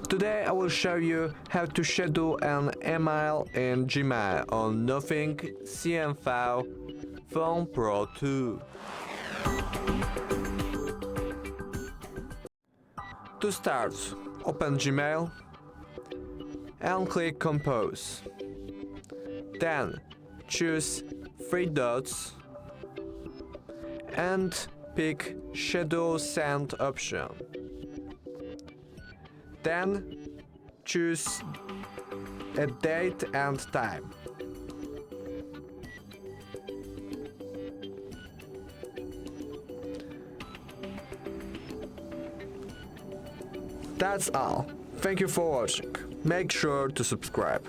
Today I will show you how to schedule an email in Gmail on Nothing CMF Phone Pro 2. To start, open Gmail and click Compose. Then choose three dots and pick Schedule Send option. Then choose a date and time. That's all. Thank you for watching. Make sure to subscribe.